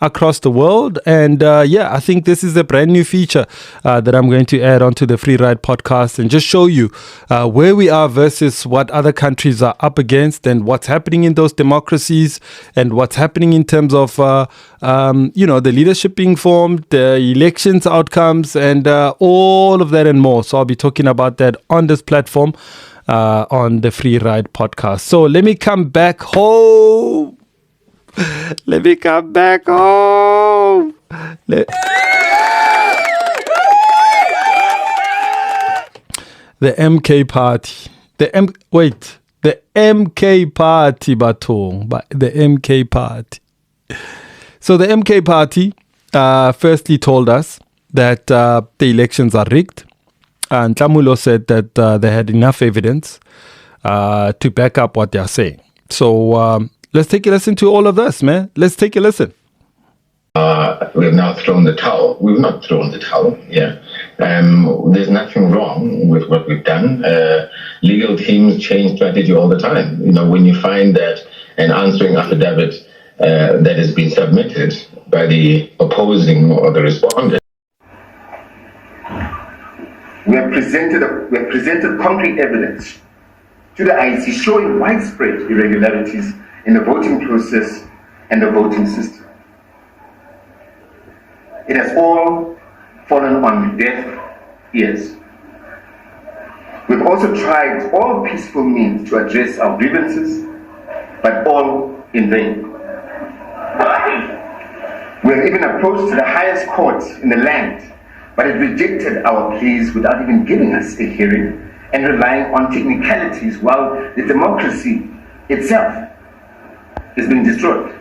across the world. And I think this is a brand new feature that I'm going to add onto the Free Ride podcast and just show you where we are versus what other countries are up against and what's happening in those democracies and what's happening in terms of the leadership being formed, the elections outcomes, and all of that and more. So I'll be talking about that on this platform on the Free Ride podcast. So let me come back home. The MK party. The MK party, Batong. The MK party. So the MK party firstly told us that the elections are rigged. And Tlamulo said that they had enough evidence to back up what they're saying. So let's take a listen to all of this, man. Let's take a listen. We've now thrown the towel. We've not thrown the towel, there's nothing wrong with what we've done. Legal teams change strategy all the time. When you find that an answering affidavit that has been submitted by the opposing or the respondent. We have presented concrete evidence to the IEC showing widespread irregularities in the voting process and the voting system. It has all fallen on deaf ears. We've also tried all peaceful means to address our grievances, but all in vain. We have even approached the highest court in the land, but it rejected our pleas without even giving us a hearing and relying on technicalities while the democracy itself is being destroyed.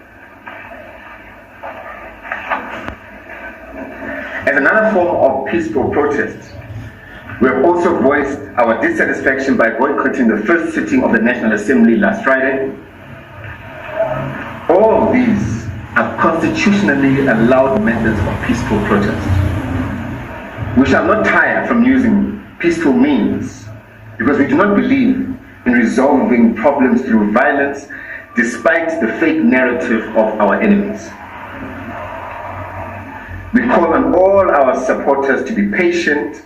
As another form of peaceful protest, we have also voiced our dissatisfaction by boycotting the first sitting of the National Assembly last Friday. All of these are constitutionally allowed methods of peaceful protest. We shall not tire from using peaceful means because we do not believe in resolving problems through violence despite the fake narrative of our enemies. We call on all our supporters to be patient,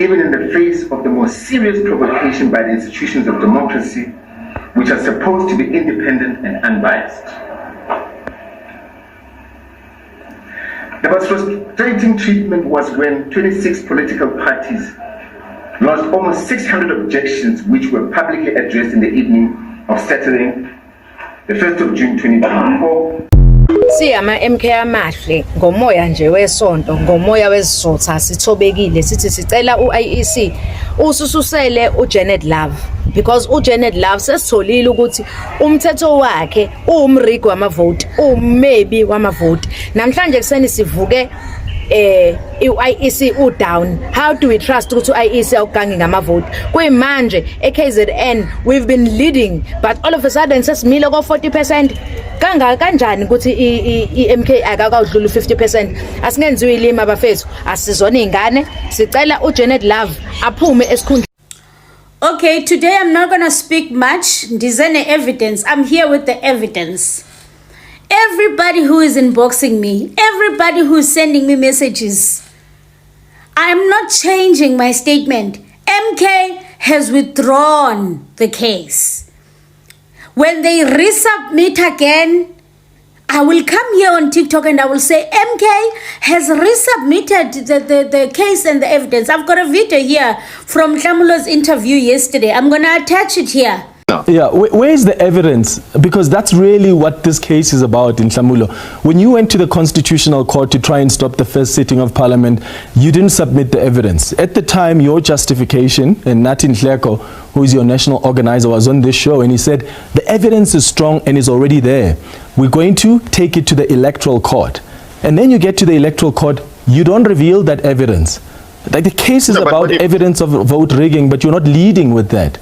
even in the face of the most serious provocation by the institutions of democracy, which are supposed to be independent and unbiased. The most frustrating treatment was when 26 political parties lodged almost 600 objections which were publicly addressed in the evening of Saturday, the 1st of June 2024. Siyama MK amahle ngomoya nje wesonto ngomoya wesizotha sithobekile sithi sicela uIEC usususele uJanet Love because uJanet Love sesitholile ukuthi umthetho wakhe umrigi wamavote umebi wamavote namhlanje kuseni sivuke iIEC down. How do we trust ukuthi iIEC awugangi ngamavote kuyimanje eKZN we've been leading but all of a sudden sesimile ko 40%. Kanjani ukuthi iMK akakawudlula 50%. Asingenziwe ilima bafethu asizona izingane sicela uJanet Love aphume esikhundleni. Okay, today I'm not going to speak much. Ndizene evidence. I'm here with the evidence. Everybody who is inboxing me, everybody who is sending me messages, I'm not changing my statement. MK has withdrawn the case. When they resubmit again, I will come here on TikTok and I will say MK has resubmitted the case and the evidence. I've got a video here from Tlamulo's interview yesterday. I'm going to attach it here. Yeah, where is the evidence? Because that's really what this case is about in Tlamulo. When you went to the Constitutional Court to try and stop the first sitting of Parliament, you didn't submit the evidence. At the time, your justification, and Natin Hleko, who is your national organizer, was on this show, and he said, the evidence is strong and is already there. We're going to take it to the Electoral Court. And then you get to the Electoral Court, you don't reveal that evidence. Like the case is about evidence of vote rigging, but you're not leading with that.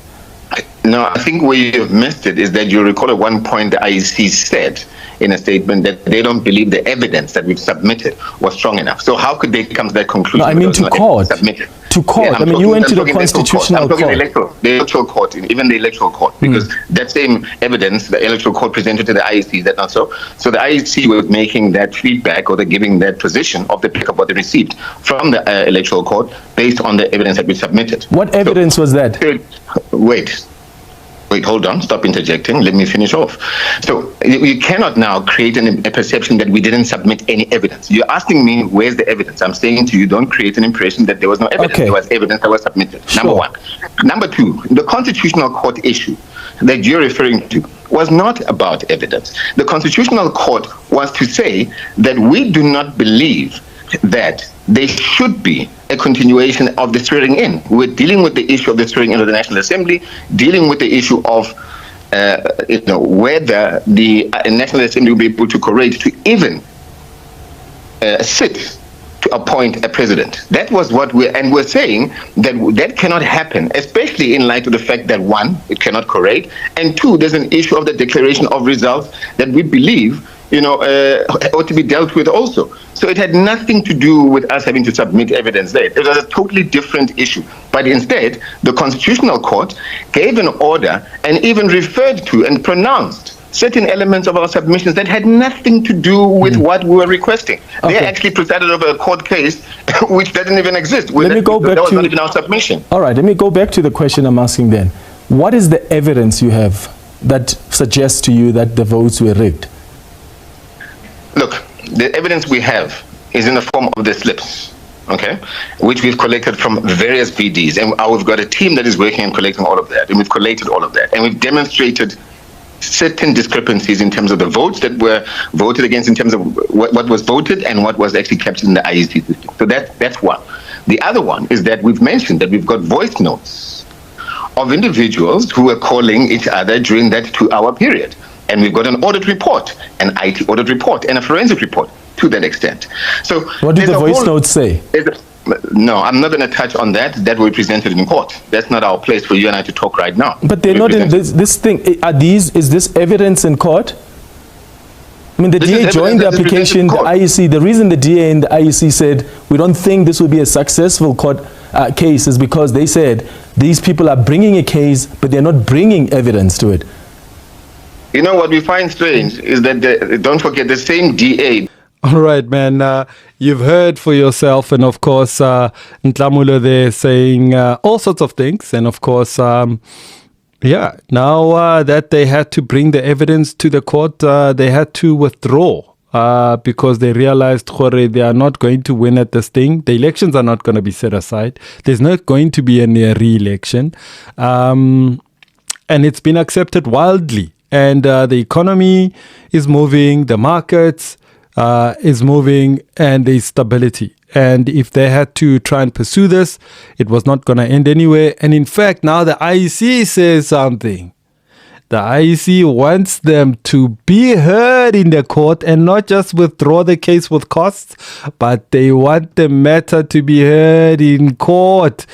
No, I think where you've missed it is that you recall at one point the IEC said in a statement that they don't believe the evidence that we've submitted was strong enough. So how could they come to that conclusion? No, I mean to court. Submitted? To court. Yeah, I mean, you went to the constitutional court. The electoral court, even the electoral court, because that same evidence, the electoral court presented to the IEC, is that not so? So the IEC was making that feedback, or they're giving that position of the pick of what they received from the electoral court based on the evidence that we submitted. What evidence was that? Wait, hold on. Stop interjecting. Let me finish off. So you cannot now create a perception that we didn't submit any evidence. You're asking me, where's the evidence? I'm saying to you, don't create an impression that there was no evidence. Okay. There was evidence that was submitted. Sure. Number one. Number two, the constitutional court issue that you're referring to was not about evidence. The constitutional court was to say that we do not believe that there should be a continuation of the swearing in. We're dealing with the issue of the swearing in of the National Assembly, dealing with the issue of whether the National Assembly will be able to correct to even sit to appoint a president. That was what we're saying that cannot happen, especially in light of the fact that one, it cannot correct, and two, there's an issue of the declaration of results that we believe ought to be dealt with also. So it had nothing to do with us having to submit evidence there. It was a totally different issue. But instead, the Constitutional Court gave an order and even referred to and pronounced certain elements of our submissions that had nothing to do with what we were requesting. Okay. They actually presided over a court case which doesn't even exist. Let me go back that was not even our submission. All right, let me go back to the question I'm asking then. What is the evidence you have that suggests to you that the votes were rigged? Look, the evidence we have is in the form of the slips, okay, which we've collected from various VDs. And we've got a team that is working and collecting all of that. And we've collated all of that. And we've demonstrated certain discrepancies in terms of the votes that were voted against, in terms of what was voted and what was actually captured in the IEC system. So that's one. The other one is that we've mentioned that we've got voice notes of individuals who were calling each other during that 2-hour period. And we've got an audit report, an IT audit report, and a forensic report to that extent. So what did the voice notes say? No, I'm not going to touch on that. That will be presented in court. That's not our place for you and I to talk right now. But they're not in this thing. Is this evidence in court? I mean, the DA joined the application, the IEC. The reason the DA and the IEC said we don't think this will be a successful court case is because they said these people are bringing a case, but they're not bringing evidence to it. You know what we find strange is that don't forget the same DA. All right, man. You've heard for yourself, and of course, Ntlamulo there saying all sorts of things, and of course, now that they had to bring the evidence to the court, they had to withdraw because they realized they are not going to win at this thing. The elections are not going to be set aside. There's not going to be any re-election, and it's been accepted wildly. And the economy is moving, the markets is moving, and there's stability. And if they had to try and pursue this, it was not going to end anyway. And in fact, now the IEC says something. The IEC wants them to be heard in the court and not just withdraw the case with costs, but they want the matter to be heard in court.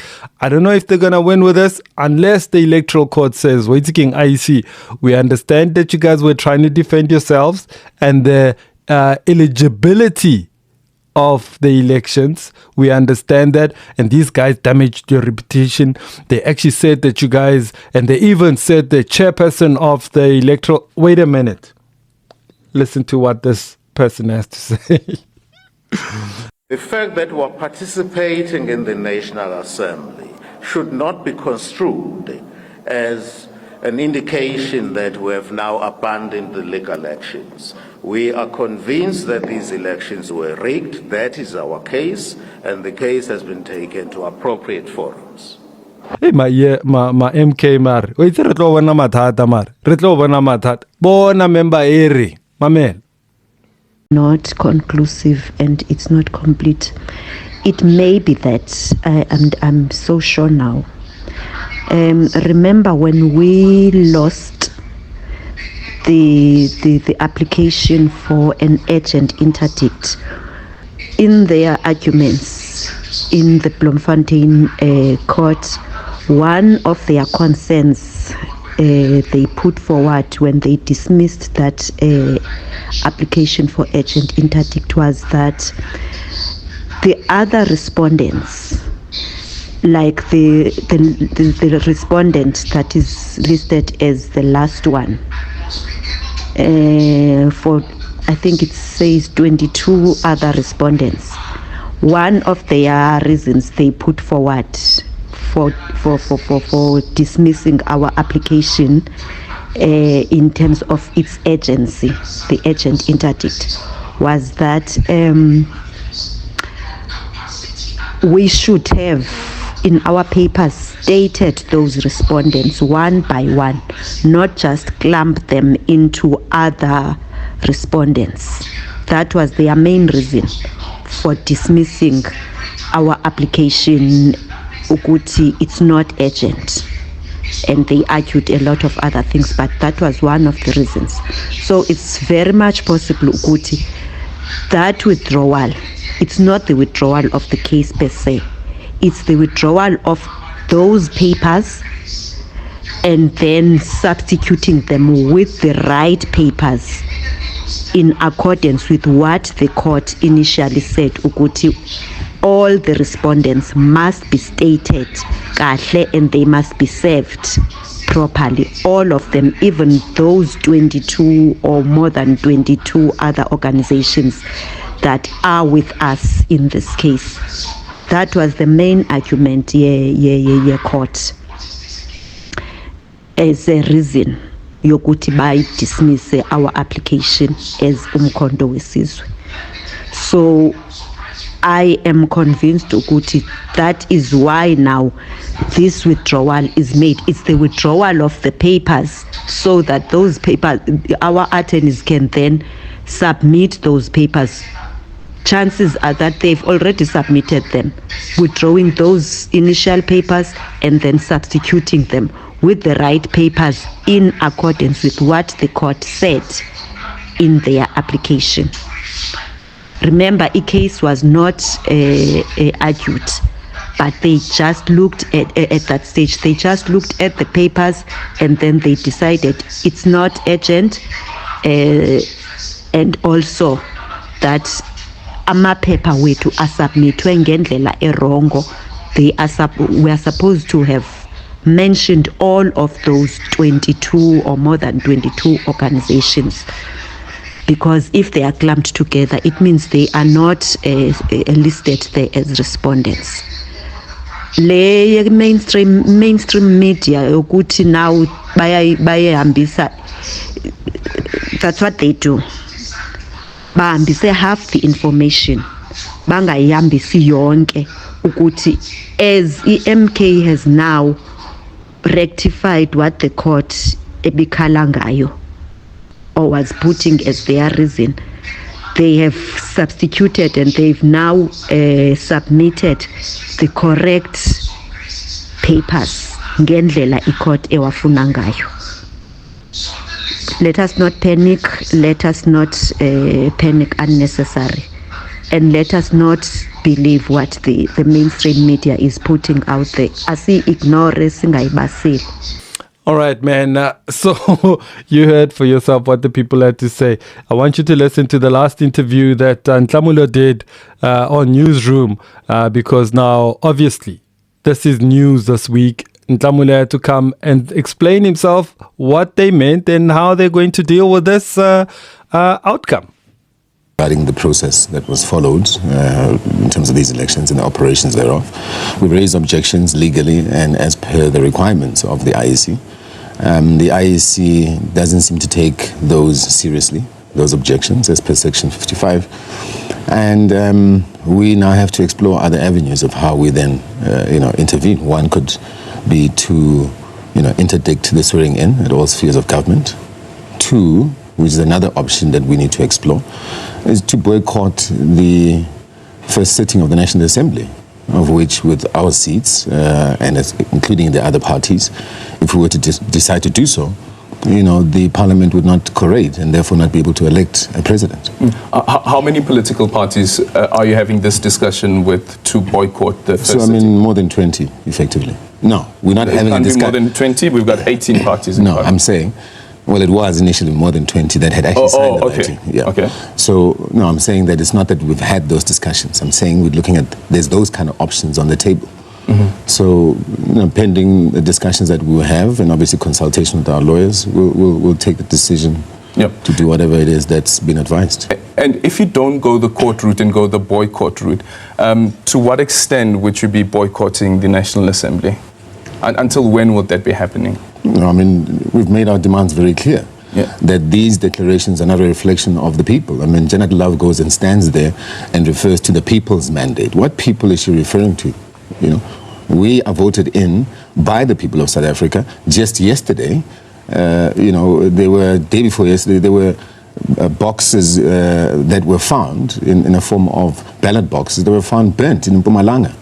I don't know if they're going to win with this unless the electoral court says, waiting IEC, we understand that you guys were trying to defend yourselves and the eligibility of the elections. We understand that, and these guys damaged your reputation. They actually said that you guys, and they even said the chairperson of the electoral. Wait a minute. Listen to what this person has to say. The fact that we're participating in the National Assembly should not be construed as an indication that we have now abandoned the legal elections. We are convinced that these elections were rigged. That is our case, and the case has been taken to appropriate forums. Hey, my MK mar. Wait, retlo wana mathata mar. Retlo wana mathata. Bona member eri. Mamel. Not conclusive and it's not complete. It may be that, and I'm so sure now. Remember when we lost the application for an urgent interdict, in their arguments in the Bloemfontein court, one of their concerns they put forward when they dismissed that application for urgent interdict was that the other respondents, like the respondent that is listed as the last one, for I think it says 22 other respondents, one of their reasons they put forward for dismissing our application in terms of its urgency, the urgent interdict, was that we should have in our papers stated those respondents one by one, not just clump them into other respondents. That was their main reason for dismissing our application. Ukuthi, it's not urgent, and they argued a lot of other things, but that was one of the reasons. So it's very much possible ukuthi that withdrawal, it's not the withdrawal of the case per se, it's the withdrawal of those papers and then substituting them with the right papers in accordance with what the court initially said. Ukuthi, all the respondents must be stated kahle and they must be served properly. All of them, even those 22 or more than 22 other organizations that are with us in this case. That was the main argument, court, as a reason yokuthi dismiss our application as umkhondo wesizwe. So I am convinced ukuthi that is why now this withdrawal is made. It's the withdrawal of the papers so that those papers, our attorneys can then submit those papers. Chances are that they've already submitted them, withdrawing those initial papers and then substituting them with the right papers in accordance with what the court said in their application. Remember, a case was not argued, but they just looked at that stage. They just looked at the papers and then they decided it's not urgent, and also that amaphepha wethu asubmithwe ngendlela erongo. We are supposed to have mentioned all of those 22 or more than 22 organizations, because if they are clumped together, it means they are not listed there as respondents. Le mainstream media ukuthi now bayahambisa, that's what they do. Bahambise half the information, bangayihambisi yonke, ukuthi as MK has now rectified what the court ebikhala ngayo or was putting as their reason. They have substituted and they've now submitted the correct papers ngendlela icourt ewafuna ngayo. Let us not panic, let us not panic unnecessary, and let us not believe what the mainstream media is putting out there. Asi ignore singayibasile. All right, man. So you heard for yourself what the people had to say. I want you to listen to the last interview that Nhlamulo did on Newsroom, because now, obviously, this is news this week. Nhlamulo had to come and explain himself what they meant and how they're going to deal with this outcome. Regarding the process that was followed in terms of these elections and the operations thereof, we raised objections legally and as per the requirements of the IEC. The IEC doesn't seem to take those seriously, those objections, as per Section 55. And we now have to explore other avenues of how we then intervene. One could be to interdict the swearing in at all spheres of government. Two, which is another option that we need to explore, is to boycott the first sitting of the National Assembly, of which with our seats, and including the other parties, if we were to decide to do so, the parliament would not correct and therefore not be able to elect a president. How many political parties are you having this discussion with to boycott the first sitting? More than 20, effectively. No, we're not having a Can't be more discussion. than 20. We've got 18 parties in No, Parliament. I'm saying, well, it was initially more than 20 that had actually signed the okay. writing. Yeah. Okay. So, no, I'm saying that it's not that we've had those discussions. I'm saying we're looking at, there's those kind of options on the table. So, pending the discussions that we will have, and obviously consultation with our lawyers, we'll take the decision to do whatever it is that's been advised. And if you don't go the court route and go the boycott route, to what extent would you be boycotting the National Assembly? Until when would that be happening? No, I mean, we've made our demands very clear. That these declarations are not a reflection of the people. I mean, Janet Love goes and stands there and refers to the people's mandate. What people is she referring to? You know, we are voted in by the people of South Africa. Just yesterday, there were, day before yesterday, there were boxes that were found in a form of ballot boxes that were found burnt in Mpumalanga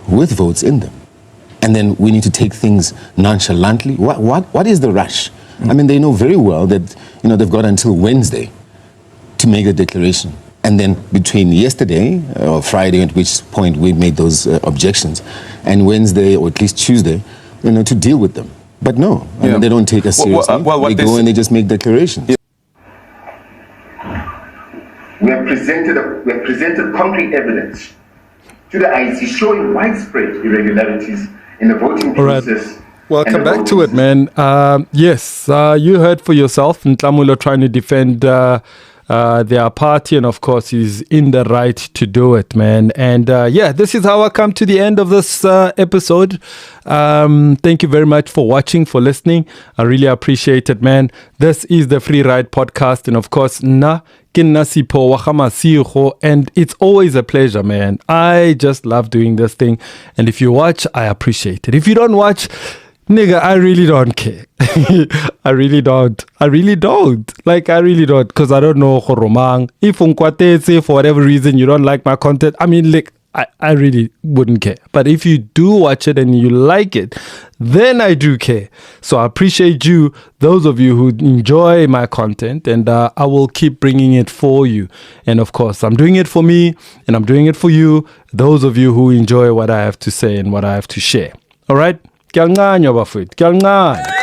with votes in them. And then we need to take things nonchalantly. What is the rush? I mean, they know very well that, they've got until Wednesday to make a declaration. And then between yesterday or Friday, at which point we made those objections, and Wednesday or at least Tuesday, to deal with them. But no, I mean, they don't take us seriously. They go and they just make declarations. We have presented concrete evidence to the IEC showing widespread irregularities in the voting process. Welcome back to it, man. Yes, you heard for yourself. Ntlamulo trying to defend their party, and of course he's in the right to do it, man. And this is how I come to the end of this episode. Thank you very much for watching, for listening. I really appreciate it, man. This is the Free Ride Podcast, and of course, and it's always a pleasure, man. I just love doing this thing, and if you watch, I appreciate it. If you don't watch, nigga, I really don't care. I really don't. Like, I really don't. Because I don't know Horomang. If unkwatetse, for whatever reason, you don't like my content, I mean, like, I really wouldn't care. But if you do watch it and you like it, then I do care. So I appreciate you, those of you who enjoy my content, and I will keep bringing it for you. And of course, I'm doing it for me, and I'm doing it for you, those of you who enjoy what I have to say and what I have to share. All right? Kyalnganya bafowethu, kyalnganya.